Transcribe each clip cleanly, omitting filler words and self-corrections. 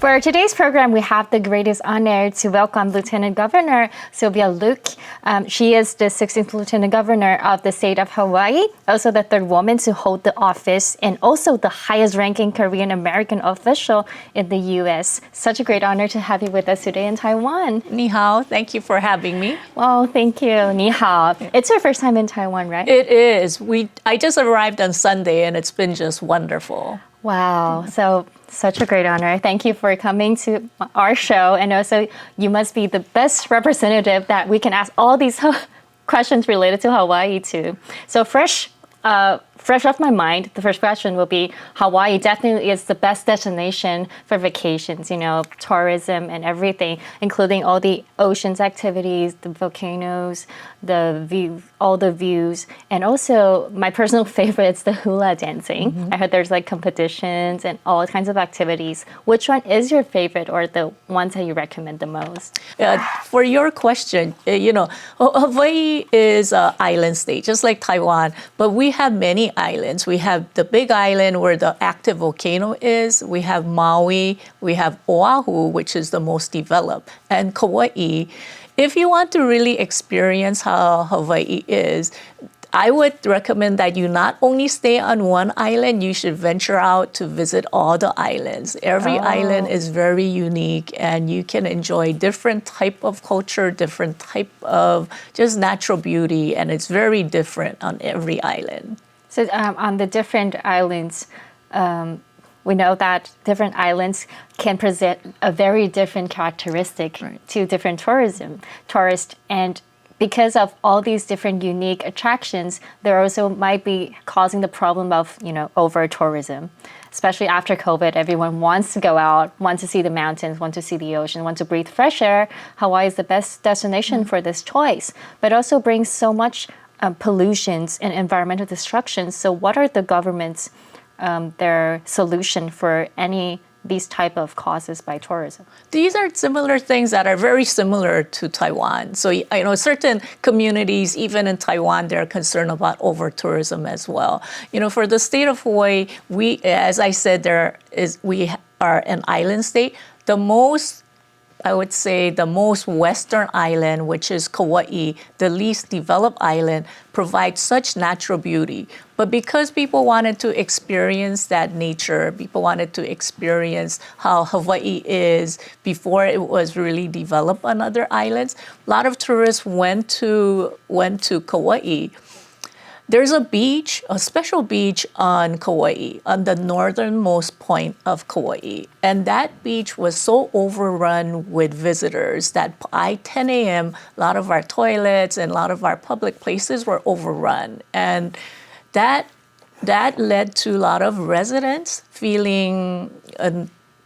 For today's program, we have the greatest honor to welcome Lieutenant Governor Sylvia Luke. She is the 16th Lieutenant Governor of the state of Hawaii, also the third woman to hold the office, and also the highest-ranking Korean American official in the U.S. Such a great honor to have you with us today in Taiwan. Ni hao, thank you for having me. Well, thank you. Ni hao. It's your first time in Taiwan, right? It is. I just arrived on Sunday, and it's been just wonderful. Wow. So such a great honor. Thank you for coming to our show. And also, you must be the best representative that we can ask all these questions related to Hawaii to. So fresh off my mind, the first question will be, Hawaii definitely is the best destination for vacations, tourism and everything, including all the oceans activities, the volcanoes, all the views, and also my personal favorite is the hula dancing. Mm-hmm. I heard there's competitions and all kinds of activities. Which one is your favorite or the ones that you recommend the most? For your question, Hawaii is an island state, just like Taiwan, but we have many islands. We have the big island where the active volcano is. We have Maui. We have Oahu, which is the most developed, and Kauai. If you want to really experience how Hawaii is, I would recommend that you not only stay on one island, you should venture out to visit all the islands. Every island is very unique, and you can enjoy different type of culture, different type of just natural beauty, and it's very different on every island. So on the different islands, we know that different islands can present a very different characteristic to different tourists. And because of all these different unique attractions, there also might be causing the problem of, over-tourism. Especially after COVID, everyone wants to go out, wants to see the mountains, wants to see the ocean, wants to breathe fresh air. Hawaii is the best destination for this choice, but also brings so much pollutions and environmental destruction. So what are the government's their solution for these type of causes by tourism? These are similar things that are very similar to Taiwan. So I know certain communities, even in Taiwan, they're concerned about over-tourism as well. For the state of Hawaii, as I said, we are an island state. I would say the most western island, which is Kauai, the least developed island, provides such natural beauty. But because people wanted to experience that nature, people wanted to experience how Hawaii is before it was really developed on other islands, a lot of tourists went to Kauai. There's a special beach on Kauai, on the northernmost point of Kauai. And that beach was so overrun with visitors that by 10 a.m., a lot of our toilets and a lot of our public places were overrun. And that led to a lot of residents feeling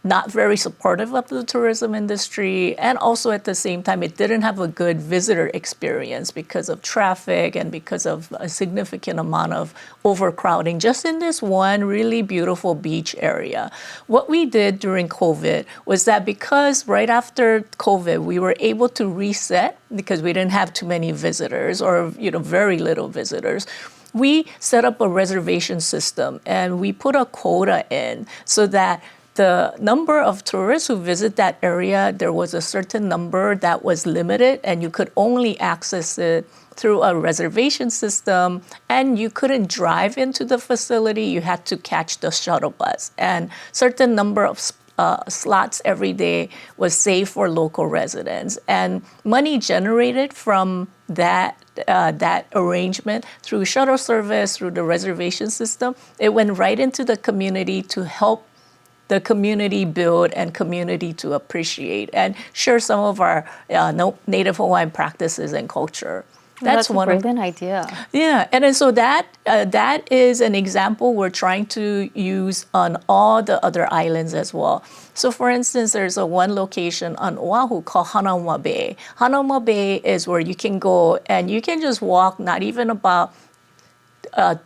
not very supportive of the tourism industry, and also at the same time, it didn't have a good visitor experience because of traffic and because of a significant amount of overcrowding just in this one really beautiful beach area. What we did during COVID was that because right after COVID, we were able to reset because we didn't have too many visitors or very little visitors. We set up a reservation system and we put a quota in so that the number of tourists who visit that area, there was a certain number that was limited, and you could only access it through a reservation system, and you couldn't drive into the facility. You had to catch the shuttle bus, and certain number of slots every day was saved for local residents. And money generated from that arrangement through shuttle service, through the reservation system, it went right into the community to help the community build and community to appreciate and share some of our Native Hawaiian practices and culture. That's a brilliant idea. Yeah, and then so that is an example we're trying to use on all the other islands as well. So for instance, there's one location on Oahu called Hanauma Bay. Hanauma Bay is where you can go and you can just walk not even about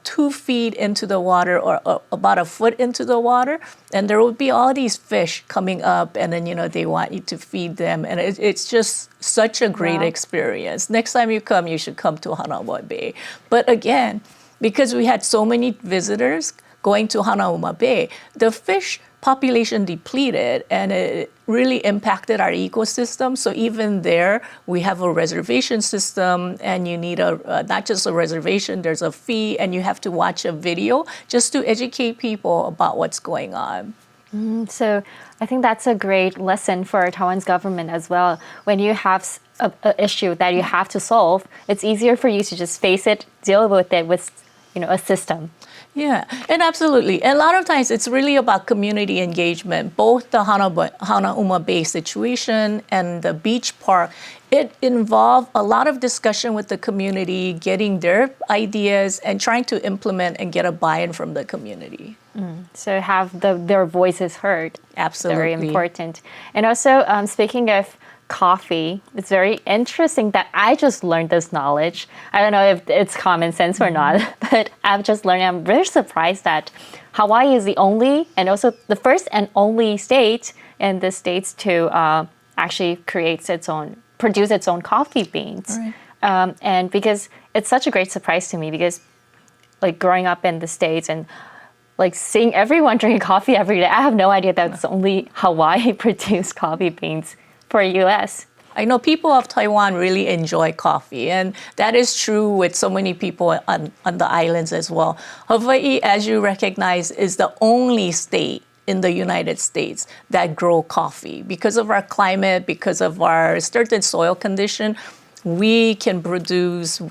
2 feet into the water or about a foot into the water, and there will be all these fish coming up, and then they want you to feed them, and it's just such a great experience. Next time you come, you should come to Hanauma Bay. But again, because we had so many visitors going to Hanauma Bay, the fish population depleted and it really impacted our ecosystem. So even there, we have a reservation system and you need not just a reservation, there's a fee and you have to watch a video just to educate people about what's going on. So I think that's a great lesson for Taiwan's government as well. When you have an issue that you have to solve, it's easier for you to just face it, deal with it with a system. Yeah, and absolutely. And a lot of times it's really about community engagement. Both the Hanauma Bay situation and the beach park, it involved a lot of discussion with the community, getting their ideas and trying to implement and get a buy-in from the community. So have their voices heard. Absolutely. Very important. And also, speaking of coffee, it's very interesting that I just learned this knowledge. I don't know if it's common sense or not, but I've just learned. I'm very surprised that Hawaii is the only and also the first and only state in the States to actually produce its own coffee beans. Right. And because it's such a great surprise to me, because like growing up in the States and like seeing everyone drinking coffee every day, I have no idea that it's only Hawaii produced coffee beans for US. I know people of Taiwan really enjoy coffee, and that is true with so many people on the islands as well. Hawaii, as you recognize, is the only state in the United States that grow coffee. Because of our climate, because of our certain soil condition, we can produce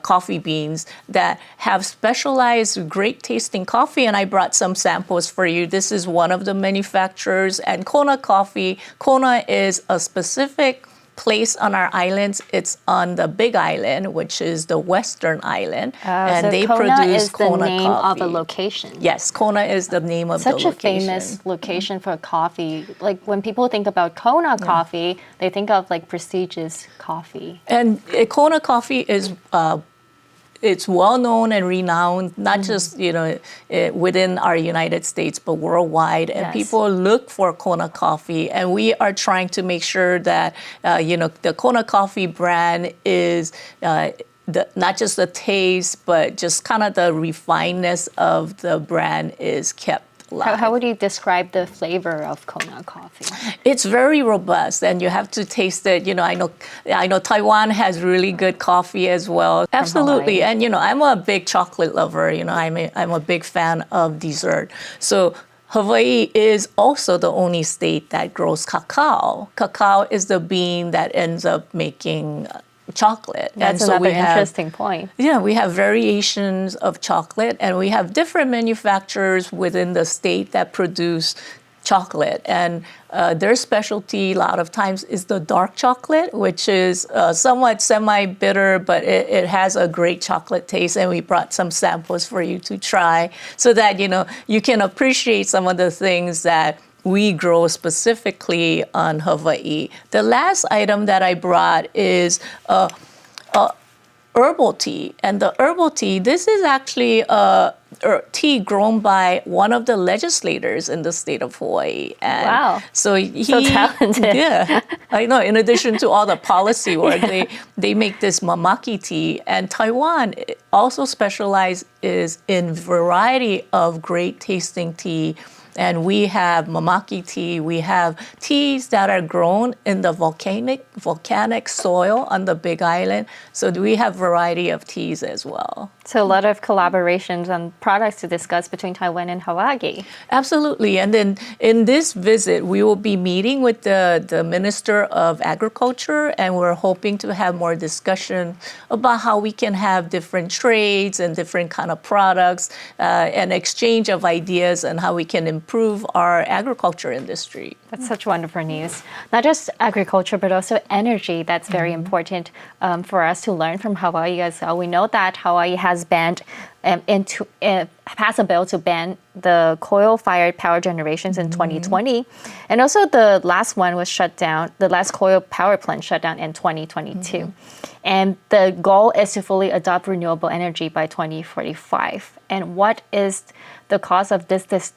coffee beans that have specialized, great tasting coffee. And I brought some samples for you. This is one of the manufacturers. And Kona Coffee, Kona is a specific place on our islands. It's on the Big Island, which is the western island. And so they Kona produce is Kona the name coffee. of a location. Yes, Kona is the name of the location. Such a famous location for coffee. Like when people think about Kona coffee, they think of like prestigious coffee. And Kona Coffee is it's well known and renowned, not just within our United States, but worldwide. And people look for Kona Coffee, and we are trying to make sure that the Kona Coffee brand is not just the taste, but just kind of the refinedness of the brand is kept. How would you describe the flavor of Kona coffee? It's very robust, and you have to taste it. I know Taiwan has really good coffee as well. Absolutely, and I'm a big chocolate lover. I'm a big fan of dessert. So Hawaii is also the only state that grows cacao. Cacao is the bean that ends up making chocolate. That's another interesting point. Yeah, we have variations of chocolate, and we have different manufacturers within the state that produce chocolate. And their specialty a lot of times is the dark chocolate, which is somewhat semi-bitter, but it has a great chocolate taste. And we brought some samples for you to try so that, you can appreciate some of the things that we grow specifically on Hawaii. The last item that I brought is herbal tea. And the herbal tea, this is actually tea grown by one of the legislators in the state of Hawaii. And wow. So talented. Yeah, I know. In addition to all the policy work, they make this mamaki tea. And Taiwan also specializes in variety of great tasting tea. And we have mamaki tea. We have teas that are grown in the volcanic soil on the Big Island. So we have variety of teas as well. So a lot of collaborations and products to discuss between Taiwan and Hawaii. Absolutely. And then in this visit, we will be meeting with the Minister of Agriculture, and we're hoping to have more discussion about how we can have different trades and different kind of products and exchange of ideas and how we can improve our agriculture industry. That's such wonderful news. Not just agriculture, but also energy. That's very important for us to learn from Hawaii as well. We know that Hawaii has passed a bill to ban the coal-fired power generations in 2020. And also the last one was shut down, the last coal power plant shut down in 2022. And the goal is to fully adopt renewable energy by 2045. And what is the cause of this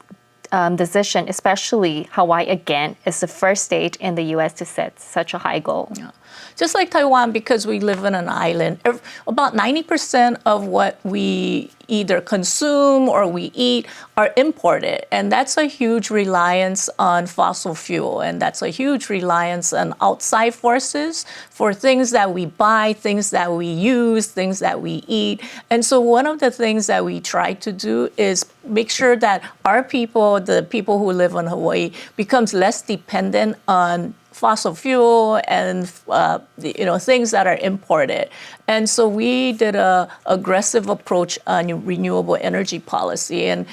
decision, especially Hawaii, again, is the first state in the U.S. to set such a high goal. Yeah. Just like Taiwan, because we live in an island, about 90% of what we either consume or we eat are imported. And that's a huge reliance on fossil fuel. And that's a huge reliance on outside forces for things that we buy, things that we use, things that we eat. And so one of the things that we try to do is make sure that our people, the people who live on Hawaii, becomes less dependent on fossil fuel and things that are imported. And so we did an aggressive approach on renewable energy policy. And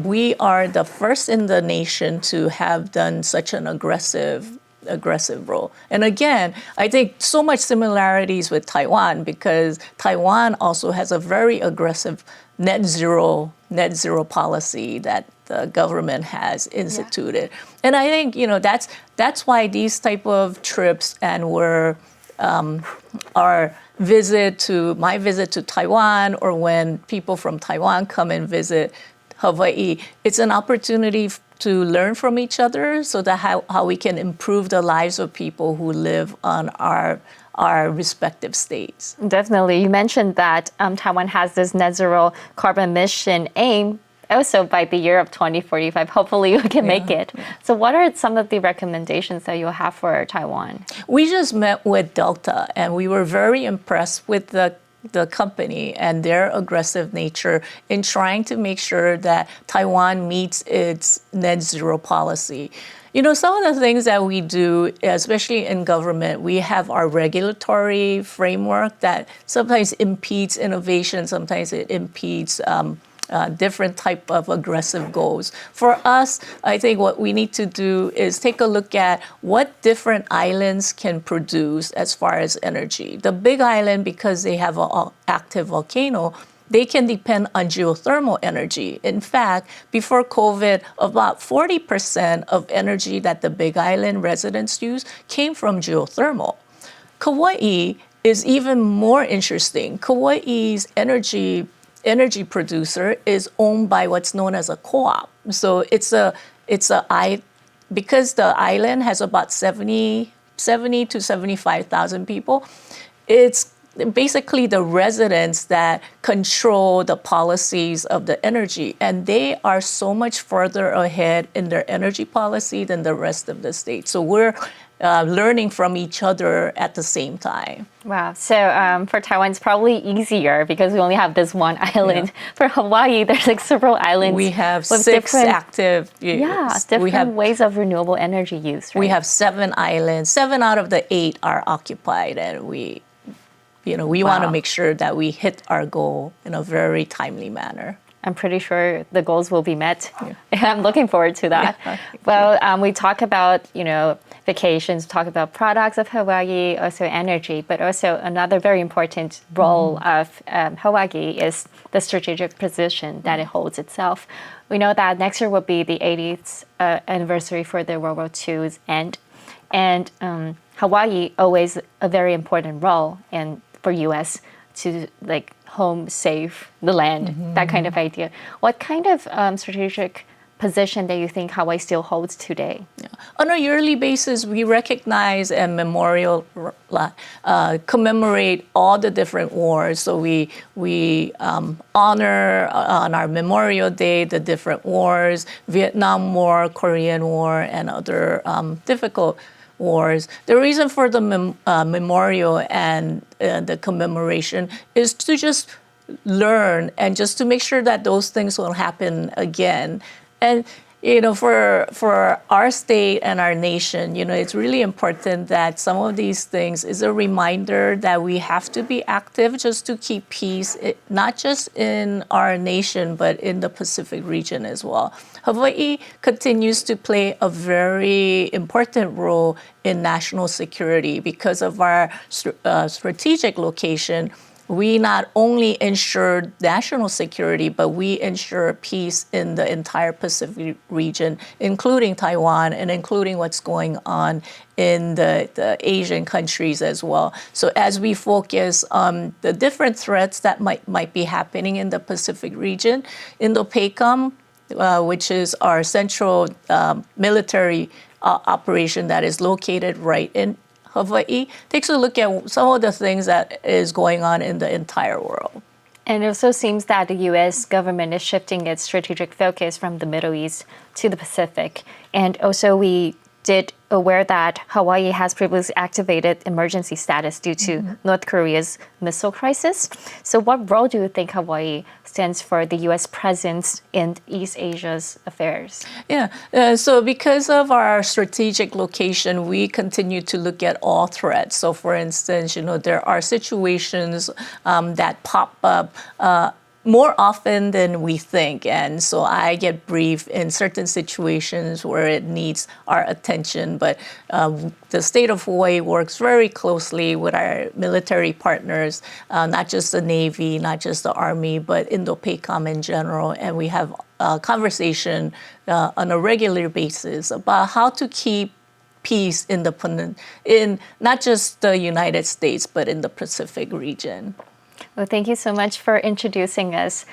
we are the first in the nation to have done such an aggressive role. And again, I think so much similarities with Taiwan, because Taiwan also has a very aggressive net zero policy that the government has instituted. Yeah. And I think, that's why these type of trips and my visit to Taiwan, or when people from Taiwan come and visit Hawaii, it's an opportunity to learn from each other so that how we can improve the lives of people who live on our respective states. Definitely. You mentioned that Taiwan has this net zero carbon emission aim also by the year of 2045. Hopefully we can make it. So what are some of the recommendations that you have for Taiwan? We just met with Delta, and we were very impressed with the company and their aggressive nature in trying to make sure that Taiwan meets its net zero policy. Some of the things that we do, especially in government, we have our regulatory framework that sometimes impedes innovation, sometimes it impedes different type of aggressive goals. For us, I think what we need to do is take a look at what different islands can produce as far as energy. The Big Island, because they have an active volcano, they can depend on geothermal energy. In fact, before COVID, about 40% of energy that the Big Island residents use came from geothermal. Kauai is even more interesting. Kauai's energy producer is owned by what's known as a co-op. So because the island has about 70 to 75,000 people, it's basically the residents that control the policies of the energy. And they are so much further ahead in their energy policy than the rest of the state. So we're learning from each other at the same time. Wow. So for Taiwan, it's probably easier because we only have this one island. Yeah. For Hawaii, there's like several islands. We have 6 active. Different ways of renewable energy use. Right? We have 7 islands. 7 out of the 8 are occupied, and we want to make sure that we hit our goal in a very timely manner. I'm pretty sure the goals will be met. Yeah. I'm looking forward to that. Yeah. Well, we talk about, vacations, talk about products of Hawaii, also energy, but also another very important role of Hawaii is the strategic position that it holds itself. We know that next year will be the 80th anniversary for the World War II's end. And Hawaii always a very important role for U.S. to home save the land, that kind of idea. What kind of strategic position that you think Hawaii still holds today? Yeah. On a yearly basis, we recognize and commemorate all the different wars. So we honor on our Memorial Day the different wars, Vietnam War, Korean War, and other difficult wars. The reason for the memorial and the commemoration is to just learn and just to make sure that those things won't happen again. And for our state and our nation, it's really important that some of these things is a reminder that we have to be active just to keep peace, not just in our nation, but in the Pacific region as well. Hawaii continues to play a very important role in national security because of our strategic location. We not only ensure national security, but we ensure peace in the entire Pacific region, including Taiwan and including what's going on in the Asian countries as well. So as we focus on the different threats that might be happening in the Pacific region, Indo-PACOM, which is our central military operation that is located right in Hawaii, takes a look at some of the things that is going on in the entire world. And it also seems that the U.S. government is shifting its strategic focus from the Middle East to the Pacific. And also we did aware that Hawaii has previously activated emergency status due to North Korea's missile crisis. So what role do you think Hawaii stands for the U.S. presence in East Asia's affairs? Yeah, so because of our strategic location, we continue to look at all threats. So for instance, there are situations that pop up more often than we think. And so I get briefed in certain situations where it needs our attention. But the state of Hawaii works very closely with our military partners, not just the Navy, not just the Army, but Indo-PACOM in general. And we have a conversation on a regular basis about how to keep peace in not just the United States, but in the Pacific region. Well, thank you so much for introducing us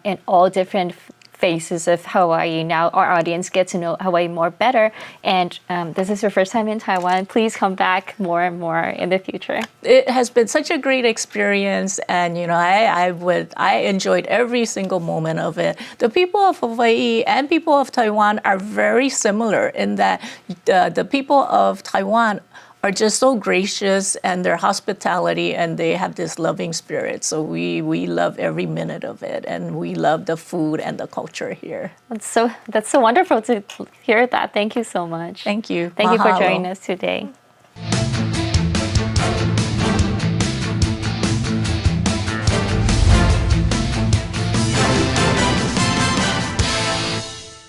in all different faces of Hawaii. Now our audience gets to know Hawaii more better. And this is your first time in Taiwan. Please come back more and more in the future. It has been such a great experience, and I enjoyed every single moment of it. The people of Hawaii and people of Taiwan are very similar in that the people of Taiwan are just so gracious, and their hospitality, and they have this loving spirit. So we love every minute of it, and we love the food and the culture here. That's so wonderful to hear that. Thank you so much. Thank you. Thank you for Mahalo. joining us today.